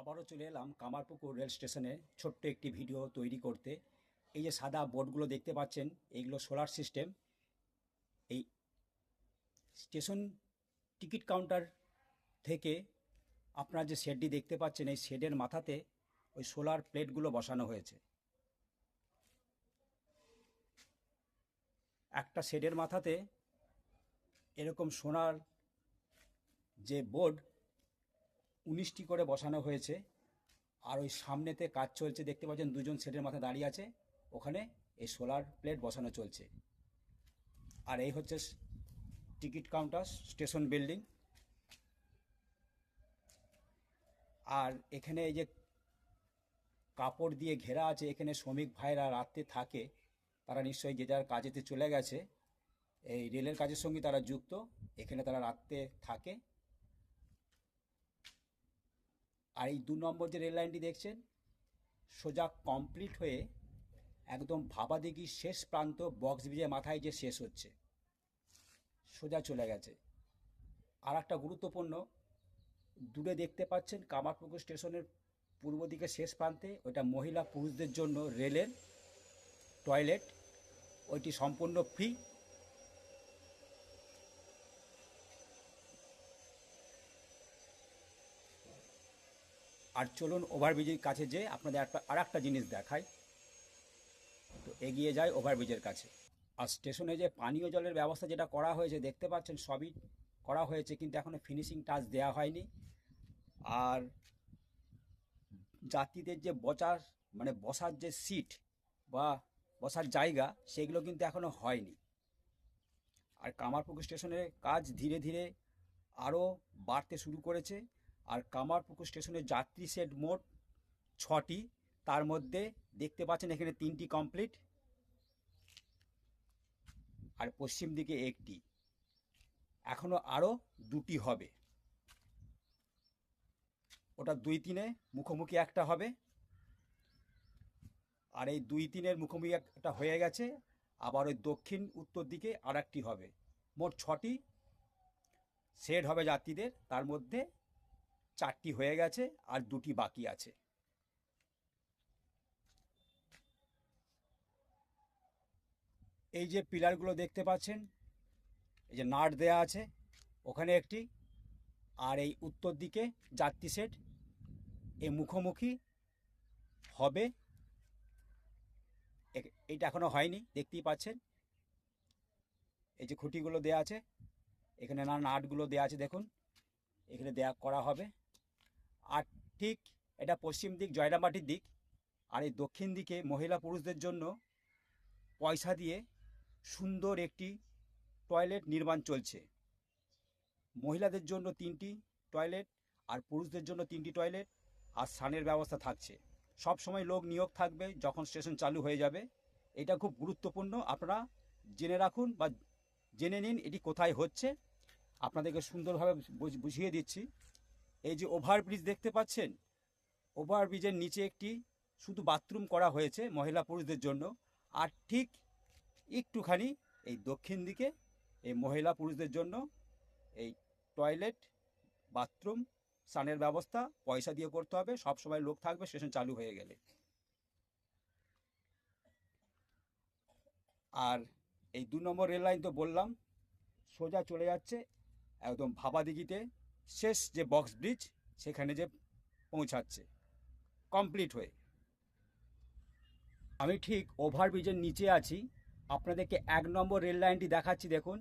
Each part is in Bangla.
আবারও চলে এলাম কামারপুকুর রেল স্টেশনে ছোট্ট একটি ভিডিও তৈরি করতে। এই যে সাদা বোর্ডগুলো দেখতে পাচ্ছেন, এইগুলো সোলার সিস্টেম। এই স্টেশন টিকিট কাউন্টার থেকে আপনারা যে শেডটি দেখতে পাচ্ছেন, এই শেডের মাথাতে ওই সোলার প্লেটগুলো বসানো হয়েছে। একটা শেডের মাথাতে এরকম সোনার যে বোর্ড 19টি করে বসানো হয়েছে। আর ওই সামনেতে কাজ চলছে, দেখতে পাচ্ছেন দুজন শেডের মাথায় দাঁড়িয়ে আছে, ওখানে এই সোলার প্লেট বসানো চলছে। আর এই হচ্ছে টিকিট কাউন্টার, স্টেশন বিল্ডিং। আর এখানে এই যে কাপড় দিয়ে ঘেরা আছে, এখানে শ্রমিক ভাইরা রাত্রে থাকে, তারা নিশ্চয়ই যে যার কাজেতে চলে গেছে, এই রেলের কাজের সঙ্গে তারা যুক্ত, এখানে তারা রাত্রে থাকে। আর এই 2 নম্বর যে রেল লাইনটি দেখছেন, সোজা কমপ্লিট হয়ে একদম ভাবাদিঘির শেষ প্রান্ত বক্স ব্রিজের মাথায় যে শেষ হচ্ছে, সোজা চলে গেছে। আর একটা গুরুত্বপূর্ণ, দূরে দেখতে পাচ্ছেন কামারপুকুর স্টেশনের পূর্ব দিকে শেষ প্রান্তে, ওইটা মহিলা পুরুষদের জন্য রেলের টয়লেট, ওইটি সম্পূর্ণ ফ্রি। আর চলুন ওভারব্রিজের কাছে যে আপনাদের আর একটা জিনিস দেখাই। তো এগিয়ে যায় ওভারব্রিজের কাছে। আর স্টেশনে যে পানীয় জলের ব্যবস্থা যেটা করা হয়েছে দেখতে পাচ্ছেন, সবই করা হয়েছে, কিন্তু এখনও ফিনিশিং টাচ দেওয়া হয়নি। আর যাত্রীদের যে বসার যে সিট বা বসার জায়গা, সেগুলো কিন্তু এখনও হয়নি। আর কামারপুকুর স্টেশনের কাজ ধীরে ধীরে আরও বাড়তে শুরু করেছে। আর কামারপুকুর স্টেশনের যাত্রী সেট মোট 6টি, তার মধ্যে দেখতে পাচ্ছেন এখানে 3টি কমপ্লিট, আর পশ্চিম দিকে একটি, এখনও আরও 2টি হবে। ওটা 2-3 মুখোমুখি একটা হবে, আর এই 2-3 মুখোমুখি একটা হয়ে গেছে। আবার ওই দক্ষিণ উত্তর দিকে আর একটি হবে। মোট 6টি শেড হবে যাত্রীদের, তার মধ্যে 4টি হয়ে গেছে আর 2টি বাকি আছে। এই যে পিলারগুলো দেখতে পাচ্ছেন, এই যে নাট দেয়া আছে, ওখানে একটি, আর এই উত্তর দিকে যাত্রী শেড এই মুখোমুখি হবে। এইটা এখনো হয়নি, দেখতেই পাচ্ছেন এই যে খুঁটিগুলো দেয়া আছে, এখানে নাটগুলো দেয়া আছে, দেখুন এখানে দেয়া করা হবে। আর ঠিক এটা পশ্চিম দিক, জয়রামবাটির দিক। আর এই দক্ষিণ দিকে মহিলা পুরুষদের জন্য পয়সা দিয়ে সুন্দর একটি টয়লেট নির্মাণ চলছে। মহিলাদের জন্য 3টি টয়লেট আর পুরুষদের জন্য 3টি টয়লেট, আর স্নানের ব্যবস্থা থাকছে। সব সময় লোক নিয়োগ থাকবে যখন স্টেশন চালু হয়ে যাবে। এটা খুব গুরুত্বপূর্ণ, আপনারা জেনে রাখুন বা জেনে নিন এটি কোথায় হচ্ছে। আপনাদেরকে সুন্দরভাবে বুঝিয়ে দিচ্ছি। এই যে ওভারব্রিজ দেখতে পাচ্ছেন, ওভারব্রিজের নিচে একটি শুধু বাথরুম করা হয়েছে মহিলা পুরুষদের জন্য। আর ঠিক একটুখানি এই দক্ষিণ দিকে এই মহিলা পুরুষদের জন্য এই টয়লেট, বাথরুম, স্নানের ব্যবস্থা পয়সা দিয়ে করতে হবে, সব সময় লোক থাকবে স্টেশন চালু হয়ে গেলে। আর এই 2 নম্বর রেল লাইন তো বললাম, সোজা চলে যাচ্ছে একদম ভাবাদিঘিতে শেষ যে বক্স ব্রিজ, সেখানে যে পৌঁছাচ্ছে কমপ্লিট হয়ে। আমি ঠিক ওভারব্রিজের নিচে আছি, আপনাদেরকে 1 নম্বর রেল লাইনটি দেখাচ্ছি। দেখুন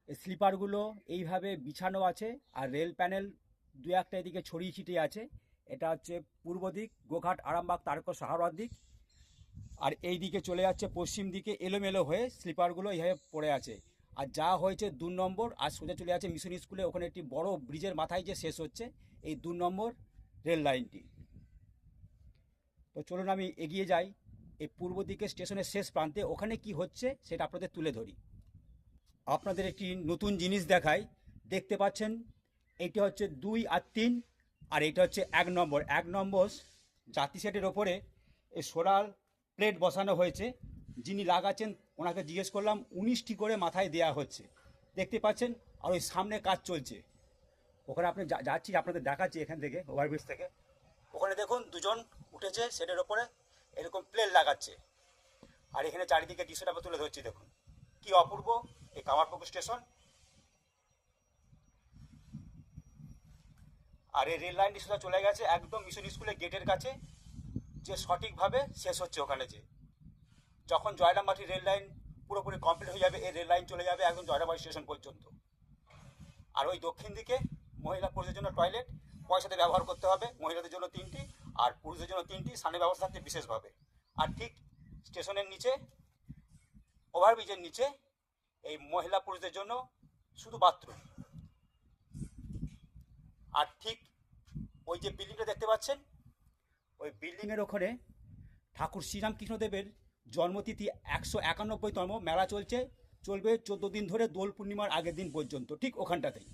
এই স্লিপারগুলো এইভাবে বিছানো আছে, আর রেল প্যানেল 2-1টা এদিকে ছড়িয়ে ছিটিয়ে আছে। এটা হচ্ছে পূর্ব দিক, গোঘাট, আরামবাগ, তারকেশ্বর, সাহারার দিক। আর এই দিকে চলে যাচ্ছে পশ্চিম দিকে, এলোমেলো হয়ে স্লিপারগুলো এইভাবে পড়ে আছে। আর যা হয়েছে 2 নম্বর, আর সোজা চলে যাচ্ছে মিশন স্কুলে, ওখানে একটি বড় ব্রিজের মাথায় যে শেষ হচ্ছে এই 2 নম্বর রেল লাইনটি। তো চলুন আমি এগিয়ে যাই এই পূর্ব দিকে স্টেশনের শেষ প্রান্তে, ওখানে কি হচ্ছে সেটা আপনাদের তুলে ধরি। আপনাদের একটি নতুন জিনিস দেখাই। দেখতে পাচ্ছেন এইটা হচ্ছে 2 আর 3, আর এইটা হচ্ছে 1 নম্বর। 1 নম্বর যাত্রী সেটের ওপরে এই সোলার প্লেট বসানো হয়েছে। যিনি লাগাচ্ছেন ওনাকে জিজ্ঞেস করলাম, 19টি করে মাথায় দেয়া হচ্ছে, দেখতে পাচ্ছেন। আর ওই সামনে কাজ চলছে, ওখানে আপনি যাচ্ছি, আপনাদের দেখাচ্ছি এখান থেকে, ওভারব্রিজ থেকে। ওখানে দেখুন দুজন উঠেছে সেটের ওপরে, এরকম প্লেন লাগাচ্ছে। আর এখানে চারিদিকে দৃশ্যটা তুলে ধরছি, দেখুন কি অপূর্ব এই কামারপুকুর স্টেশন। আর এই রেল লাইনটি সোজা চলে গেছে একদম মিশন স্কুলের গেটের কাছে, যে সঠিকভাবে শেষ হচ্ছে ওখানে। যে যখন জয়রামবাটি রেল লাইন পুরোপুরি কমপ্লিট হয়ে যাবে, এই রেল লাইন চলে যাবে একদম জয়রামবাটি স্টেশন পর্যন্ত। আর ওই দক্ষিণ দিকে মহিলা পুরুষের জন্য টয়লেট পয়সাতে ব্যবহার করতে হবে, মহিলাদের জন্য 3টি আর পুরুষদের জন্য 3টি, স্থানীয় ব্যবস্থা থাকছে বিশেষভাবে। আর ঠিক স্টেশনের নিচে, ওভারব্রিজের নিচে, এই মহিলা পুরুষদের জন্য শুধু বাথরুম। আর ঠিক ওই যে বিল্ডিংটা দেখতে পাচ্ছেন, ওই বিল্ডিংয়ের ওখানে ঠাকুর শ্রীরামকৃষ্ণদেবের জন্মতিথি 191তম মেলা চলবে 14 দিন ধরে, দোল পূর্ণিমার আগের দিন পর্যন্ত, ঠিক ওখানটাতেই।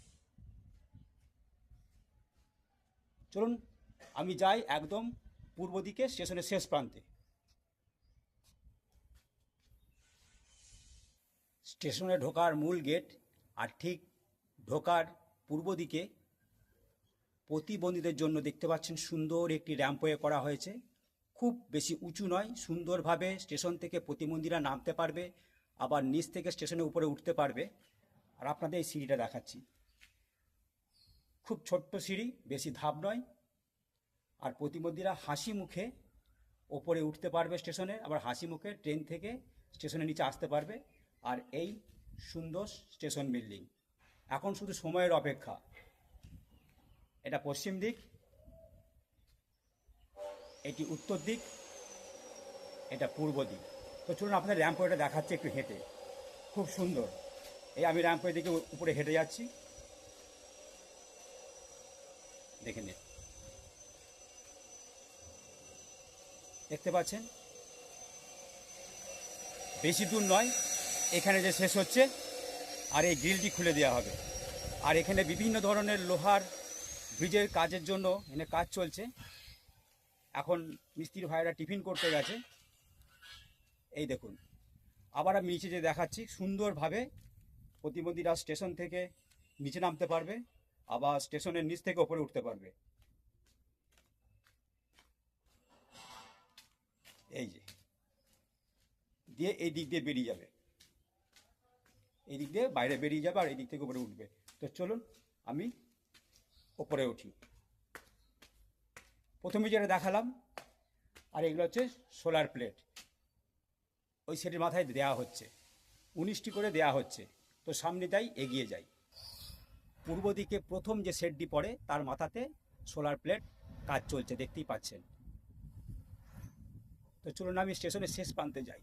চলুন আমি যাই একদম পূর্ব দিকে স্টেশনের শেষ প্রান্তে। স্টেশনে ঢোকার মূল গেট, আর ঠিক ঢোকার পূর্ব দিকে প্রতিবন্ধীদের জন্য দেখতে পাচ্ছেন সুন্দর একটি র্যাম্পওয়ে করা হয়েছে। খুব বেশি উঁচু নয়, সুন্দরভাবে স্টেশন থেকে প্রতিবন্ধীরা নামতে পারবে, আবার নিচ থেকে স্টেশনের উপরে উঠতে পারবে। আর আপনাদের এই সিঁড়িটা দেখাচ্ছি, খুব ছোট্ট সিঁড়ি, বেশি ধাপ নয়। আর প্রতিবন্ধীরা হাসি মুখে ওপরে উঠতে পারবে স্টেশনে, আবার হাসি মুখে ট্রেন থেকে স্টেশনের নিচে আসতে পারবে। আর এই সুন্দর স্টেশন বিল্ডিং, এখন শুধু সময়ের অপেক্ষা। এটা পশ্চিম দিক, এটি উত্তর দিক, এটা পূর্ব দিক। তো চলুন আপনাদের র্যাম্পওয়েটা দেখাচ্ছে একটু হেঁটে, খুব সুন্দর। এই আমি র্যাম্পওয়ে দিকে উপরে হেঁটে যাচ্ছি, দেখে নিন। দেখতে পাচ্ছেন বেশি দূর নয়, এখানে যে শেষ হচ্ছে, আর এই গ্রিলটি খুলে দেওয়া হবে। আর এখানে বিভিন্ন ধরনের লোহার ব্রিজের কাজের জন্য এখানে কাজ চলছে। এখন মিস্ত্রি ভাইরা টিফিন করতে গেছে। এই দেখুন, আবার আমি নিচে যে দেখাচ্ছি, সুন্দরভাবে প্রতিবন্ধীরা স্টেশন থেকে নিচে নামতে পারবে, আবার স্টেশনের নিচ থেকে ওপরে উঠতে পারবে। এই যে দিয়ে এই দিক দিয়ে বেরিয়ে যাবে, এই দিক দিয়ে বাইরে বেরিয়ে যাবে, আর এই দিক থেকে উপরে উঠবে। তো চলুন আমি ওপরে উঠি। প্রথমে যেটা দেখালাম, আর এগুলো হচ্ছে সোলার প্লেট, ওই সেটির মাথায় দেওয়া হচ্ছে, 19টি করে দেওয়া হচ্ছে। তো সামনে তাই এগিয়ে যাই। পূর্ব দিকে প্রথম যে সেটটি পড়ে তার মাথাতে সোলার প্লেট কাজ চলছে, দেখতেই পাচ্ছেন। তো চলুন আমি স্টেশনের শেষ প্রান্তে যাই।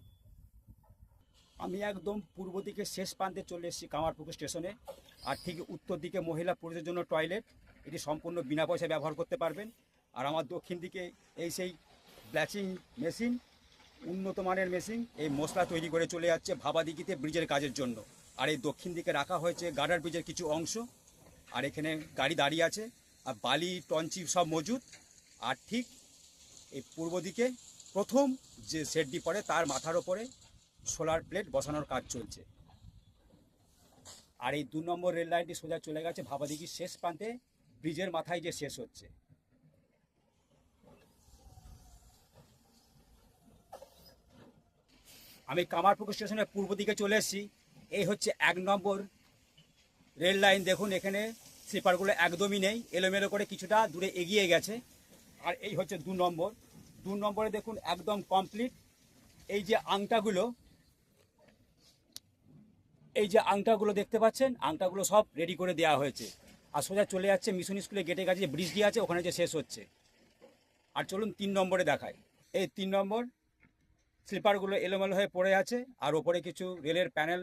আমি একদম পূর্ব দিকে শেষ প্রান্তে চলে এসেছি কামারপুকুর স্টেশনে। আর ঠিক উত্তর দিকে মহিলা পুরুষের জন্য টয়লেট, এটি সম্পূর্ণ বিনা পয়সায় ব্যবহার করতে পারবেন। আর আমার দক্ষিণ দিকে এই সেই ব্লিচিং মেশিন, উন্নত মানের মেশিন, এই মশলা তৈরি করে চলে যাচ্ছে ভাবাদিঘিতে ব্রিজের কাজের জন্য। আর এই দক্ষিণ দিকে রাখা হয়েছে গার্ডার ব্রিজের কিছু অংশ। আর এখানে গাড়ি দাঁড়িয়ে আছে, আর বালি টঞ্চি সব মজুদ। আর ঠিক এই পূর্ব দিকে প্রথম যে সেটটি পড়ে তার মাথার ওপরে সোলার প্লেট বসানোর কাজ চলছে। আর এই 2 নম্বর রেল লাইনটি সোজা চলে গেছে ভাবাদিঘির শেষ প্রান্তে, ব্রিজের মাথায় যে শেষ হচ্ছে। আমি কামারপুকুর স্টেশনের পূর্ব দিকে চলে এসেছি। এই হচ্ছে 1 নম্বর রেল লাইন। দেখুন এখানে স্লিপারগুলো একদমই নেই, এলোমেলো করে কিছুটা দূরে এগিয়ে গেছে। আর এই হচ্ছে 2 নম্বর। 2 নম্বরে দেখুন একদম কমপ্লিট। এই যে আংটাগুলো দেখতে পাচ্ছেন, আংটাগুলো সব রেডি করে দেওয়া হয়েছে। আর সোজা চলে যাচ্ছে মিশন স্কুলের গেটের কাছে যে ব্রিজটি আছে ওখানে যে শেষ হচ্ছে। আর চলুন 3 নম্বরে দেখাই। এই 3 নম্বর স্লিপারগুলো এলোমেলো হয়ে পড়ে আছে, আর ওপরে কিছু রেলের প্যানেল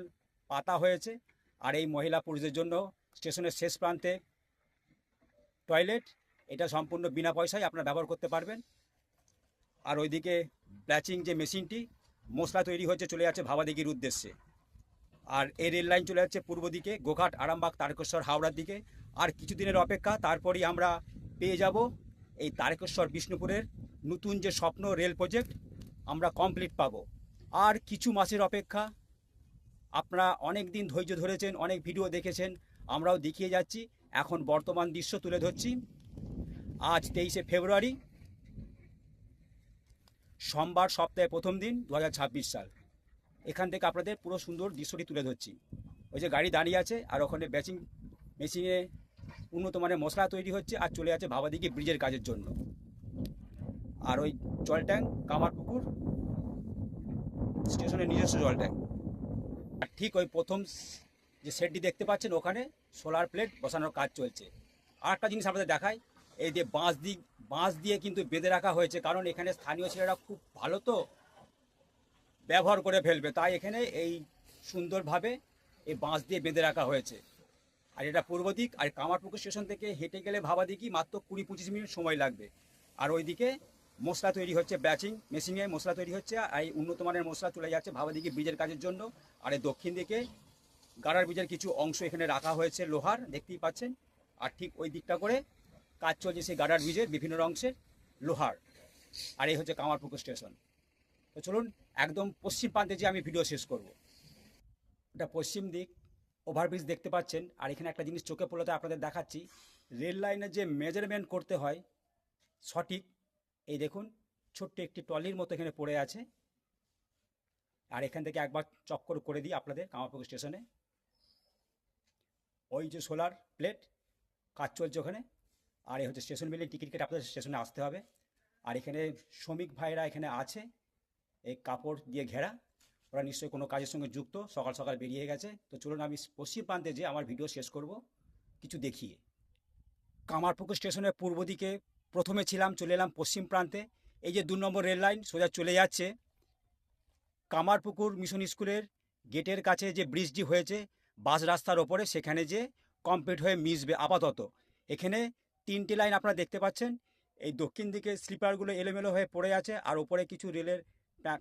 পাতা হয়েছে। আর এই মহিলা পুরুষদের জন্য স্টেশনের শেষ প্রান্তে টয়লেট, এটা সম্পূর্ণ বিনা পয়সায় আপনারা ব্যবহার করতে পারবেন। আর ওইদিকে ব্লিচিং যে মেশিনটি, মশলা তৈরি হচ্ছে, চলে যাচ্ছে ভাবাদিঘির উদ্দেশ্যে। আর এই রেল লাইন চলে যাচ্ছে পূর্ব দিকে গোঘাট, আরামবাগ, তারকেশ্বর, হাওড়ার দিকে। আর কিছুদিনের অপেক্ষা, তারপরেই আমরা পেয়ে যাব এই তারকেশ্বর বিষ্ণুপুরের নতুন যে স্বপ্ন রেল প্রজেক্ট, আমরা কমপ্লিট পাবো। আর কিছু মাসের অপেক্ষা। আপনারা অনেক দিন ধৈর্য ধরেছেন, অনেক ভিডিও দেখেছেন, আমরাও দেখিয়ে যাচ্ছি। এখন বর্তমান দৃশ্য তুলে ধরছি। আজ 23শে ফেব্রুয়ারি, সোমবার, সপ্তাহে প্রথম দিন, 2026 সাল। এখান থেকে আপনাদের পুরো সুন্দর দৃশ্যটি তুলে ধরছি। ওই যে গাড়ি দাঁড়িয়ে আছে, আর ওখানে ব্যাচিং মেশিনে উন্নত মানের মশলা তৈরি হচ্ছে, আর চলে আছে ভাবাদিঘি ব্রিজের কাজের জন্য। আর ওই জল ট্যাঙ্ক কামারপুকুর স্টেশনের নিজস্ব জল ট্যাঙ্ক। আর ঠিক ওই প্রথম যে শেডটি দেখতে পাচ্ছেন, ওখানে সোলার প্লেট বসানোর কাজ চলছে। আর একটা জিনিস আপনাদের দেখায়, এই যে বাঁশ দিয়ে কিন্তু বেঁধে রাখা হয়েছে, কারণ এখানে স্থানীয় ছেলেরা খুব ভালো তো ব্যবহার করে ফেলবে, তাই এখানে এই সুন্দরভাবে এই বাঁশ দিয়ে বেঁধে রাখা হয়েছে। আর এটা পূর্ব দিক, আর কামারপুকুর স্টেশন থেকে হেঁটে গেলে ভাবাদিঘি মাত্র 20-25 মিনিট সময় লাগবে। আর ওইদিকে মশলা তৈরি হচ্ছে, ব্যাচিং মেশিনে মশলা তৈরি হচ্ছে, আর এই উন্নত মানের মশলা চলে যাচ্ছে ভাবাদিঘি ব্রিজের কাজের জন্য। আর এই দক্ষিণ দিকে গাড়ার ব্রিজের কিছু অংশ এখানে রাখা হয়েছে লোহার, দেখতেই পাচ্ছেন। আর ঠিক ওই দিকটা করে কাজ চলছে সেই গাড়ার ব্রিজের বিভিন্ন অংশের লোহার। আর এই হচ্ছে কামারপুকুর স্টেশন। তো চলুন একদম পশ্চিম প্রান্তে যে আমি ভিডিও শেষ করব। এটা পশ্চিম দিক, ওভারব্রিজ দেখতে পাচ্ছেন। আর এখানে একটা জিনিস চোখে পড়লে আপনাদের দেখাচ্ছি, রেল লাইনের যে মেজারমেন্ট করতে হয় সঠিক, এই দেখুন ছোট্ট একটি ট্রলির মতো এখানে পড়ে আছে। আর এখান থেকে একবার চক্কর করে দিই আপনাদের কামারপুকুর স্টেশনে। ওই যে সোলার প্লেট কাজ চলছে ওখানে। আর এই হচ্ছে স্টেশন বিল্ডিং, টিকিট কেটে আপনাদের স্টেশনে আসতে হবে। আর এখানে শ্রমিক ভাইরা এখানে আছে, এই কাপড় দিয়ে ঘেরা, ওরা নিশ্চয়ই কোনো কাজের সঙ্গে যুক্ত, সকাল সকাল বেরিয়ে গেছে। তো চলুন আমি পশ্চিম প্রান্তে যে আমার ভিডিও শেষ করব কিছু দেখিয়ে। কামারপুকুর স্টেশনের পূর্ব দিকে প্রথমে ছিলাম, চলে এলাম পশ্চিম প্রান্তে। এই যে 2 নম্বর রেল লাইন সোজা চলে যাচ্ছে কামারপুকুর মিশন স্কুলের গেটের কাছে যে ব্রিজটি হয়েছে বাস রাস্তার ওপরে, সেখানে যে কমপ্লিট হয়ে মিশবে আপাতত। এখানে 3টে লাইন আপনারা দেখতে পাচ্ছেন। এই দক্ষিণ দিকে স্লিপারগুলো এলোমেলো হয়ে পড়ে আছে, আর ওপরে কিছু রেলের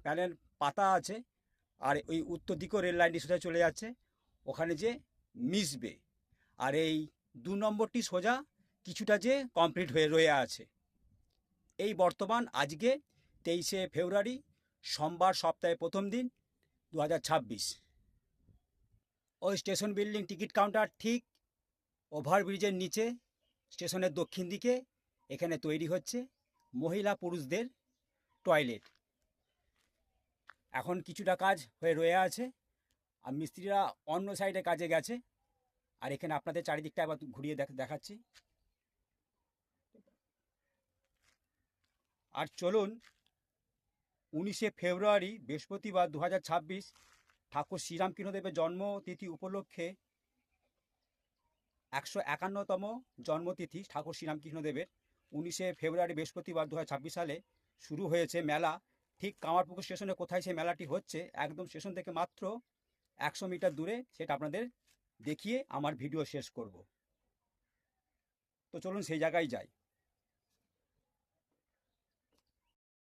প্যানেল পাতা আছে। আর ওই উত্তর দিকেও রেল লাইনটি সোজা চলে যাচ্ছে, ওখানে যে মিশবে। আর এই 2 নম্বরটি সোজা কিছুটা যে কমপ্লিট হয়ে রয়ে আছে। এই বর্তমান আজকে 23শে ফেব্রুয়ারি, সোমবার, সপ্তাহে প্রথম দিন, 2026। ওই স্টেশন বিল্ডিং টিকিট কাউন্টার ঠিক ওভারব্রিজের নিচে স্টেশনের দক্ষিণ দিকে এখানে তৈরি হচ্ছে মহিলা পুরুষদের টয়লেট। এখন কিছুটা কাজ হয়ে রয়ে আছে, আর মিস্ত্রিরা অন্য সাইডে কাজে গেছে। আর এখানে আপনাদের চারিদিকটা একবার ঘুরিয়ে দেখাচ্ছি। আর চলুন 19শে ফেব্রুয়ারি বৃহস্পতিবার 2026, ঠাকুর শ্রীরামকৃষ্ণদেবের জন্মতিথি উপলক্ষে 151তম জন্মতিথি ঠাকুর শ্রীরামকৃষ্ণদেবের 19শে ফেব্রুয়ারি বৃহস্পতিবার 2026 সালে শুরু হয়েছে মেলা। ঠিক কামারপুকুর স্টেশনে কোথায় সেই মেলাটি হচ্ছে, একদম স্টেশন থেকে মাত্র 100 মিটার দূরে, সেটা আপনাদের দেখিয়ে আমার ভিডিও শেষ করব। তো চলুন সেই জায়গায় যাই।